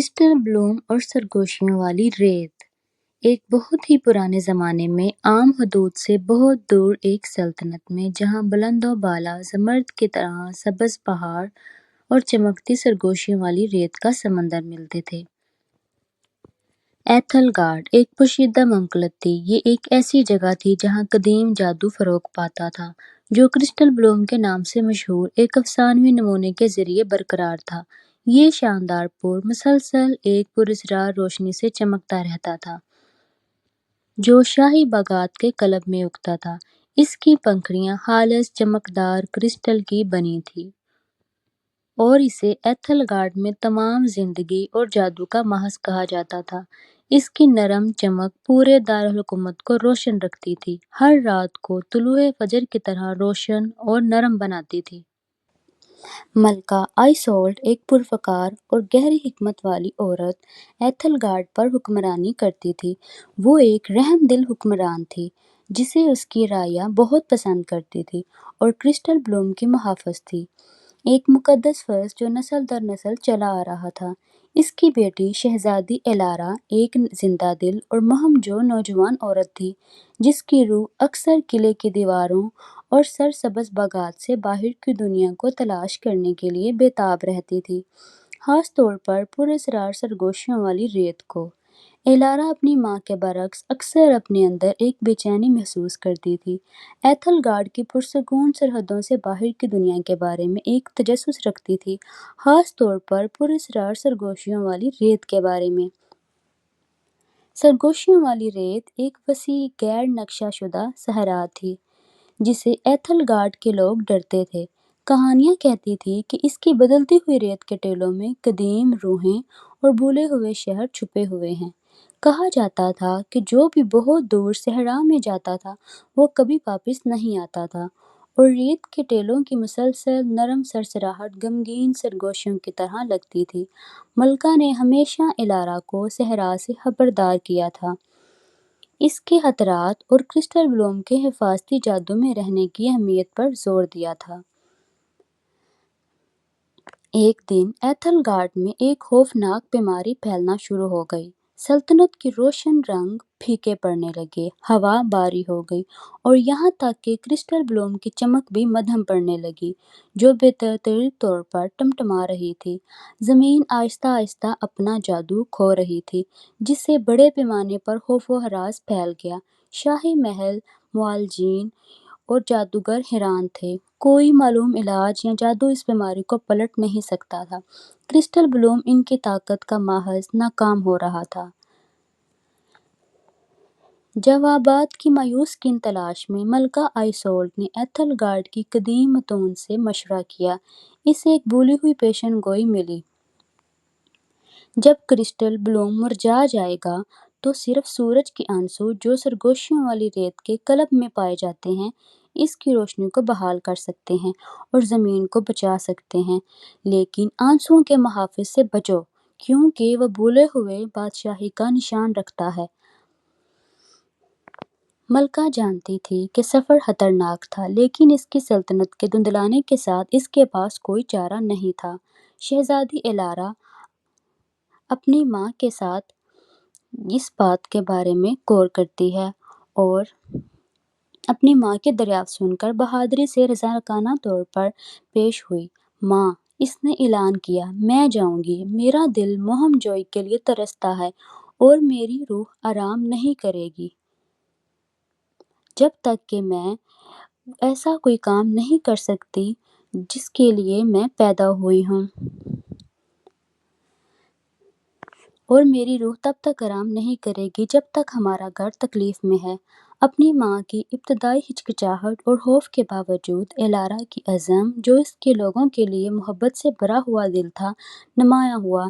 Crystal بلوم اور سرگوشیوں والی ریت۔ ایک بہت ہی پرانے زمانے میں عام حدود سے بہت دور ایک سلطنت میں جہاں بلند و بالا زمرد کی طرح سبز پہاڑ اور چمکتی سرگوشیوں والی ریت کا سمندر ملتے تھے۔ ایتھل گارڈ ایک پوشیدہ مملکت تھی۔ یہ ایک ایسی جگہ تھی جہاں قدیم جادو فروغ پاتا تھا جو کرسٹل بلوم کے نام سے مشہور ایک افسانوی نمونے کے ذریعے برقرار تھا۔ یہ شاندار پھول مسلسل ایک پراسرار روشنی سے چمکتا رہتا تھا جو شاہی باغات کے قلب میں اگتا تھا۔ اس کی پنکھڑیاں خالص چمکدار کرسٹل کی بنی تھیں اور اسے ایتھل گارڈ میں تمام زندگی اور جادو کا محض کہا جاتا تھا۔ اس کی نرم چمک پورے دارالحکومت کو روشن رکھتی تھی، ہر رات کو طلوع فجر کی طرح روشن اور نرم بناتی تھی۔ ملکہ آئسولڈ ایک پروقار اور گہری حکمت والی عورت ایتھل گارڈ پر حکمرانی کرتی تھی۔ وہ ایک رحم دل حکمران تھی جسے اس کی رعایا بہت پسند کرتی تھی اور کرسٹل بلوم کی محافظ تھی، ایک مقدس فرض جو نسل در نسل چلا آ رہا تھا۔ اس کی بیٹی شہزادی ایلارا ایک زندہ دل اور مہم جو نوجوان عورت تھی جس کی روح اکثر قلعے کی دیواروں اور سرسبز باغات سے باہر کی دنیا کو تلاش کرنے کے لیے بے تاب رہتی تھی، خاص طور پر پراسرار سرگوشیوں والی ریت کو۔ ایلارا اپنی ماں کے برعکس اکثر اپنے اندر ایک بے چینی محسوس کرتی تھی، ایتھل گارڈ کی پرسکون سرحدوں سے باہر کی دنیا کے بارے میں ایک تجسس رکھتی تھی، خاص طور پر پراسرار سرگوشیوں والی ریت کے بارے میں۔ سرگوشیوں والی ریت ایک وسیع غیر نقشہ شدہ صحرا تھی جسے ایتھل گارڈ کے لوگ ڈرتے تھے۔ کہانیاں کہتی تھیں کہ اس کی بدلتی ہوئی ریت کے ٹیلوں میں قدیم روحیں اور بھولے ہوئے شہر چھپے ہوئے ہیں۔ کہا جاتا تھا کہ جو بھی بہت دور صحرا میں جاتا تھا وہ کبھی واپس نہیں آتا تھا، اور ریت کے ٹیلوں کی مسلسل نرم سرسراہٹ غمگین سرگوشیوں کی طرح لگتی تھی۔ ملکہ نے ہمیشہ ایلارا کو صحرا سے خبردار کیا تھا، اس کے خطرات اور کرسٹل بلوم کے حفاظتی جادو میں رہنے کی اہمیت پر زور دیا تھا۔ ایک دن ایتھل گارڈ میں ایک خوفناک بیماری پھیلنا شروع ہو گئی۔ سلطنت کے روشن رنگ پھیکے پڑنے لگے، ہوا باری ہو گئی اور یہاں تک کہ کرسٹل بلوم کی چمک بھی مدھم پڑنے لگی جو بے ترتیب طور پر ٹمٹما رہی تھی۔ زمین آہستہ آہستہ اپنا جادو کھو رہی تھی جس سے بڑے پیمانے پر خوف و ہراس پھیل گیا۔ شاہی محل، معالجین اور جادوگر حیران تھے، کوئی معلوم علاج یا جادو اس بیماری کو پلٹ نہیں سکتا تھا۔ کرسٹل بلوم ان کی طاقت کا محض ناکام ہو رہا تھا۔ جوابات کی مایوس کن تلاش میں ملکہ آئسولڈ نے ایتھل گارڈ کی قدیم متون سے مشورہ کیا۔ اسے ایک بھولی ہوئی پیشن گوئی ملی، جب کرسٹل بلوم مرجھا جائے گا تو صرف سورج کے آنسو جو سرگوشیوں والی ریت کے قلب میں پائے جاتے ہیں اس کی روشنی کو بحال کر سکتے ہیں اور زمین کو بچا سکتے ہیں، لیکن آنسوؤں کے محافظ سے بچو کیونکہ وہ بھولے ہوئے بادشاہی کا نشان رکھتا ہے۔ ملکہ جانتی تھی کہ سفر خطرناک تھا، لیکن اس کی سلطنت کے دھندلانے کے ساتھ اس کے پاس کوئی چارہ نہیں تھا۔ شہزادی ایلارا اپنی ماں کے ساتھ اس بات کے بارے میں غور کرتی ہے اور اپنی ماں کی دریافت سن کر بہادری سے رضاکارانہ طور پر پیش ہوئی۔ ماں، اس نے اعلان کیا، میں جاؤں گی، میرا دل مہم جوئی کے لیے ترستا ہے اور میری روح آرام نہیں کرے گی جب تک کہ میں ایسا کوئی کام نہیں کر سکتی جس کے لیے میں پیدا ہوئی ہوں، اور میری روح تب تک آرام نہیں کرے گی جب تک ہمارا گھر تکلیف میں ہے۔ اپنی ماں کی ابتدائی ہچکچاہٹ اور خوف کے باوجود ایلارا کی عزم، جو اس کے لوگوں کے لیے محبت سے بھرا ہوا دل تھا، نمایاں ہوا۔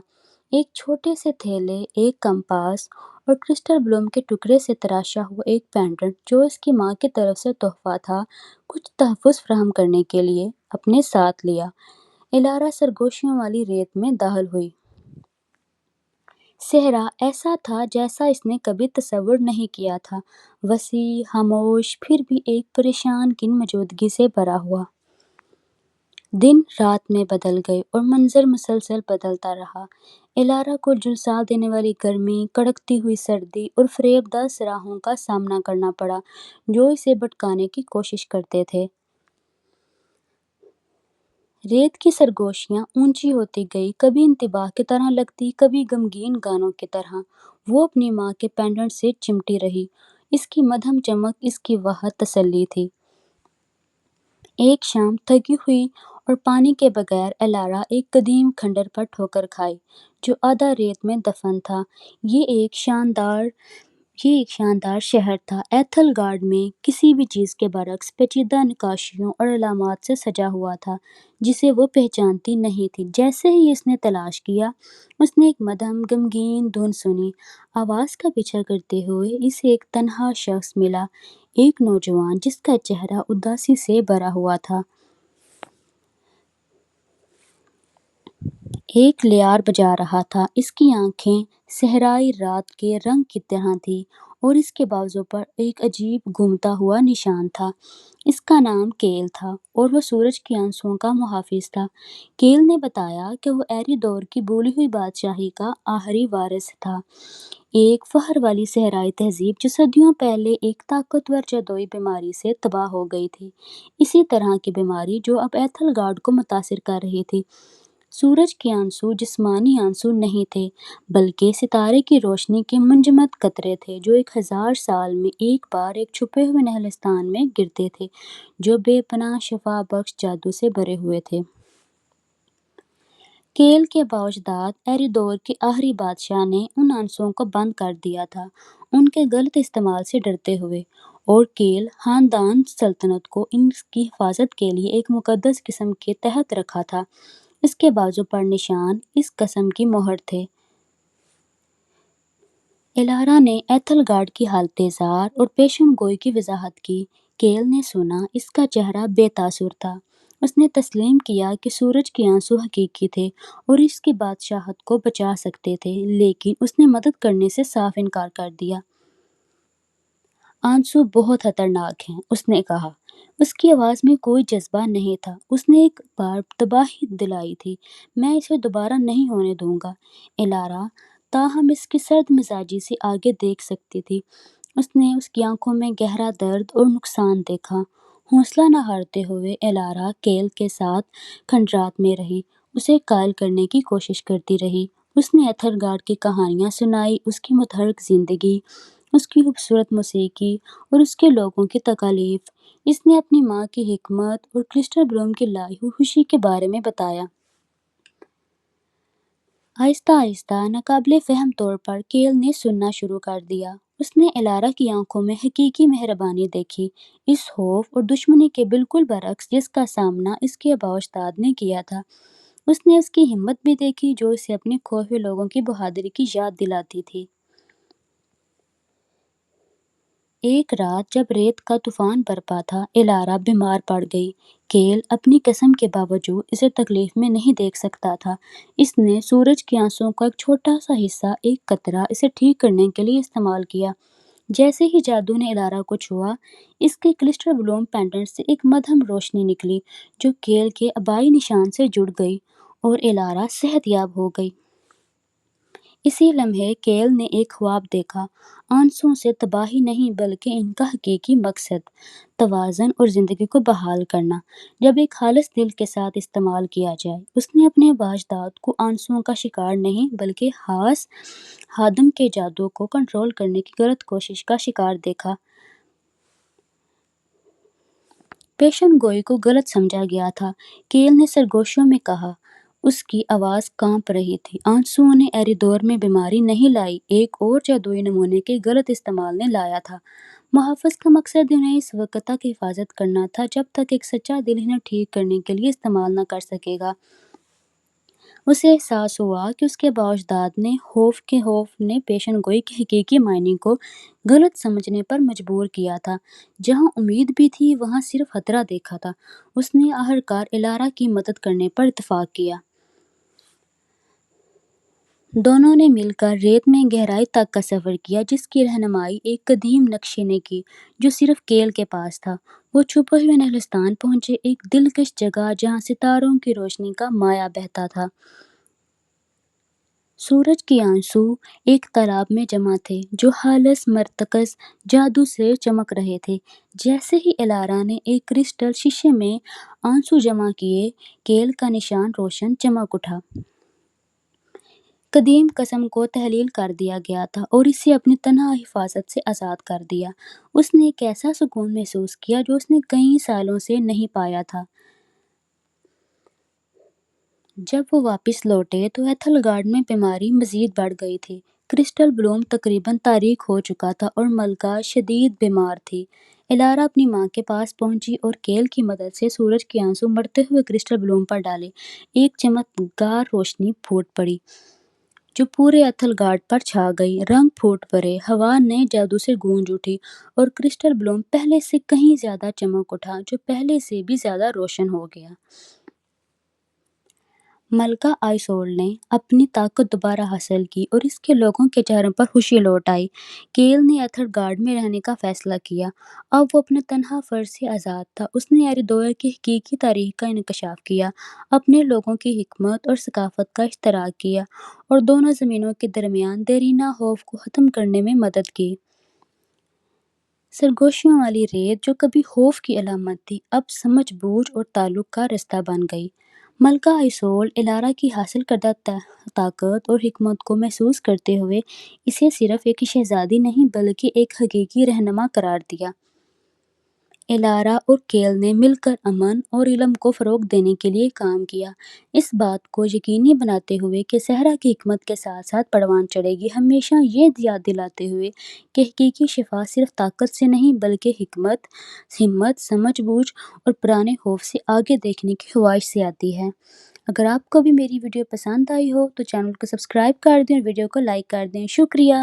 ایک چھوٹے سے تھیلے، ایک کمپاس اور کرسٹل بلوم کے ٹکڑے سے تراشا ہوا ایک پینڈنٹ جو اس کی ماں کی طرف سے تحفہ تھا، کچھ تحفظ فراہم کرنے کے لیے اپنے ساتھ لیا۔ ایلارا سرگوشیوں والی ریت میں داخل ہوئی۔ صحرا ایسا تھا جیسا اس نے کبھی تصور نہیں کیا تھا، وسیع، خاموش، پھر بھی ایک پریشان کن موجودگی سے بھرا ہوا۔ دن رات میں بدل گئے اور منظر مسلسل بدلتا رہا۔ ایلارا کو جھلسا دینے والی گرمی، کڑکتی ہوئی سردی اور فریب دار سراہوں کا سامنا کرنا پڑا جو اسے بھٹکانے کی کوشش کرتے تھے۔ ریت کی سرگوشیاں اونچی ہوتی گئی، کبھی انتباہ کی طرح لگتی، کبھی غمگین گانوں کی طرح۔ وہ اپنی ماں کے پینڈنٹ سے چمٹی رہی، اس کی مدھم چمک اس کی واحد تسلی تھی۔ ایک شام تھکی ہوئی اور پانی کے بغیر ایلارا ایک قدیم کھنڈر پر ٹھوکر کھائی جو آدھا ریت میں دفن تھا۔ یہ ایک شاندار شہر تھا، ایتھل گارڈ میں کسی بھی چیز کے برعکس پیچیدہ نقاشیوں اور علامات سے سجا ہوا تھا جسے وہ پہچانتی نہیں تھی۔ جیسے ہی اس نے تلاش کیا، اس نے ایک مدھم غمگین دھن سنی۔ آواز کا پیچھا کرتے ہوئے اسے ایک تنہا شخص ملا، ایک نوجوان جس کا چہرہ اداسی سے بھرا ہوا تھا۔ ایک لیار بجا رہا تھا، اس کی آنکھیں صحرائی رات کے رنگ کی طرح تھیں اور اس کے بازو پر ایک عجیب گھومتا ہوا نشان تھا۔ اس کا نام کیل تھا اور وہ سورج کے آنسوؤں کا محافظ تھا۔ کیل نے بتایا کہ وہ ایریدور کی بھولی ہوئی بادشاہی کا آخری وارث تھا، ایک فخر والی صحرائی تہذیب جو صدیوں پہلے ایک طاقتور جادوئی بیماری سے تباہ ہو گئی تھی، اسی طرح کی بیماری جو اب ایتھل گارڈ کو متاثر کر رہی تھی۔ سورج کے آنسو جسمانی آنسو نہیں تھے، بلکہ ستارے کی روشنی کے منجمد قطرے تھے جو 1000 سال میں ایک بار ایک چھپے ہوئے نہلستان میں گرتے تھے، جو بے پناہ شفا بخش جادو سے بھرے ہوئے تھے۔ کیل کے باوجداد ایریدور کے آخری بادشاہ نے ان آنسوؤں کو بند کر دیا تھا، ان کے غلط استعمال سے ڈرتے ہوئے، اور کیل خاندان سلطنت کو ان کی حفاظت کے لیے ایک مقدس قسم کے تحت رکھا تھا۔ اس کے بازو پر نشان اس قسم کی مہر تھے۔ ایلارا نے ایتھل گارڈ کی حالت زار اور پیشن گوئی کی وضاحت کی۔ کیل نے سنا، اس کا چہرہ بے تاثر تھا۔ اس نے تسلیم کیا کہ سورج کے آنسو حقیقی تھے اور اس کی بادشاہت کو بچا سکتے تھے، لیکن اس نے مدد کرنے سے صاف انکار کر دیا۔ آنسو بہت خطرناک ہیں، اس نے کہا۔ اس کی آواز میں کوئی جذبہ نہیں تھا۔ اس نے ایک بار تباہی دلائی تھی، میں اسے دوبارہ نہیں ہونے دوں گا۔ ایلارا تاہم اس کی سرد مزاجی سے آگے دیکھ سکتی تھی۔ اس نے اس کی آنکھوں میں گہرا درد اور نقصان دیکھا۔ حوصلہ نہ ہارتے ہوئے ایلارا کیل کے ساتھ کھنڈرات میں رہی، اسے قائل کرنے کی کوشش کرتی رہی۔ اس نے ایتھل گارڈ کی کہانیاں سنائی، اس کی متحرک زندگی، اس کی خوبصورت موسیقی اور اس کے لوگوں کی تکالیف۔ اس نے اپنی ماں کی حکمت اور کرسٹل بلوم کی لائی ہوئی خوشی کے بارے میں بتایا۔ آہستہ آہستہ ناقابل فہم طور پر کیل نے سننا شروع کر دیا۔ اس نے ایلارا کی آنکھوں میں حقیقی مہربانی دیکھی، اس خوف اور دشمنی کے بالکل برعکس جس کا سامنا اس کے آباء و اجداد نے کیا تھا۔ اس نے اس کی ہمت بھی دیکھی جو اسے اپنے کھوئے ہوئے لوگوں کی بہادری کی یاد دلاتی تھی۔ ایک رات جب ریت کا طوفان برپا تھا، ایلارا بیمار پڑ گئی۔ کیل اپنی قسم کے باوجود اسے تکلیف میں نہیں دیکھ سکتا تھا۔ اس نے سورج کے آنسوؤں کا ایک چھوٹا سا حصہ، ایک قطرہ، اسے ٹھیک کرنے کے لیے استعمال کیا۔ جیسے ہی جادو نے ایلارا کو چھوا، اس کے کرسٹل بلوم پینڈنٹ سے ایک مدھم روشنی نکلی جو کیل کے آبائی نشان سے جڑ گئی، اور ایلارا صحت یاب ہو گئی۔ اسی لمحے کیل نے ایک خواب دیکھا، آنسوؤں سے تباہی نہیں بلکہ ان کا حقیقی مقصد توازن اور زندگی کو بحال کرنا، جب ایک خالص دل کے ساتھ استعمال کیا جائے۔ اس نے اپنے آباء و اجداد کو آنسوؤں کا شکار نہیں بلکہ خاص خادم کے جادو کو کنٹرول کرنے کی غلط کوشش کا شکار دیکھا۔ پیشن گوئی کو غلط سمجھا گیا تھا، کیل نے سرگوشیوں میں کہا۔ اس کی آواز کانپ رہی تھی۔ آنسوؤں نے ایریدور میں بیماری نہیں لائی، ایک اور جادوئی نمونے کے غلط استعمال نے لایا تھا۔ محافظ کا مقصد انہیں اس وقت تک حفاظت کرنا تھا جب تک ایک سچا دل انہیں ٹھیک کرنے کے لیے استعمال نہ کر سکے گا۔ اسے احساس ہوا کہ اس کے آباء و اجداد نے خوف نے پیشن گوئی کے حقیقی معنی کو غلط سمجھنے پر مجبور کیا تھا۔ جہاں امید بھی تھی وہاں صرف خطرہ دیکھا تھا۔ اس نے آخرکار ایلارا کی مدد کرنے پر اتفاق کیا۔ دونوں نے مل کر ریت میں گہرائی تک کا سفر کیا جس کی رہنمائی ایک قدیم نقشے نے کی جو صرف کیل کے پاس تھا۔ وہ چھپے ہوئے نہلستان پہنچے، ایک دلکش جگہ جہاں ستاروں کی روشنی کا مایہ بہتا تھا۔ سورج کے آنسو ایک تالاب میں جمع تھے جو خالص مرکز جادو سے چمک رہے تھے۔ جیسے ہی الارا نے ایک کرسٹل شیشے میں آنسو جمع کیے، کیل کا نشان روشن چمک اٹھا۔ قدیم قسم کو تحلیل کر دیا گیا تھا اور اسے اپنی تنہا حفاظت سے آزاد کر دیا۔ اس نے ایک ایسا سکون محسوس کیا جو اس نے کئی سالوں سے نہیں پایا تھا۔ جب وہ واپس لوٹے تو ایتھل گارڈ میں بیماری مزید بڑھ گئی تھی۔ کرسٹل بلوم تقریباً تاریک ہو چکا تھا اور ملکہ شدید بیمار تھی۔ الارا اپنی ماں کے پاس پہنچی اور کیل کی مدد سے سورج کے آنسو مرتے ہوئے کرسٹل بلوم پر ڈالے۔ ایک چمکدار روشنی پھوٹ پڑی جو پورے ایتھل گارڈ پر چھا گئی۔ رنگ پھوٹ پڑے، ہوا نئے جادو سے گونج اٹھی اور کرسٹل بلوم پہلے سے کہیں زیادہ چمک اٹھا جو پہلے سے بھی زیادہ روشن ہو گیا۔ ملکہ آئسول نے اپنی طاقت دوبارہ حاصل کی اور اس کے لوگوں کے چہروں پر خوشی لوٹ آئی۔ کیل نے ایتھل گارڈ میں رہنے کا فیصلہ کیا۔ اب وہ اپنے تنہا فرض سے آزاد تھا۔ اس نے ایریدویر کی حقیقی تاریخ کا انکشاف کیا، اپنے لوگوں کی حکمت اور ثقافت کا اشتراک کیا اور دونوں زمینوں کے درمیان دیرینہ خوف کو ختم کرنے میں مدد کی۔ سرگوشیوں والی ریت جو کبھی خوف کی علامت تھی اب سمجھ بوجھ اور تعلق کا رستہ بن گئی۔ ملکہ آئسول الارا کی حاصل کردہ طاقت اور حکمت کو محسوس کرتے ہوئے اسے صرف ایک شہزادی نہیں بلکہ ایک حقیقی رہنما قرار دیا۔ الارا اور کیل نے مل کر امن اور علم کو فروغ دینے کے لیے کام کیا، اس بات کو یقینی بناتے ہوئے کہ صحرا کی حکمت کے ساتھ ساتھ پروان چڑھے گی، ہمیشہ یہ یاد دلاتے ہوئے کہ حقیقی شفا صرف طاقت سے نہیں بلکہ حکمت، ہمت، سمجھ بوجھ اور پرانے خوف سے آگے دیکھنے کی خواہش سے آتی ہے۔ اگر آپ کو بھی میری ویڈیو پسند آئی ہو تو چینل کو سبسکرائب کر دیں اور ویڈیو کو لائک کر دیں۔ شکریہ۔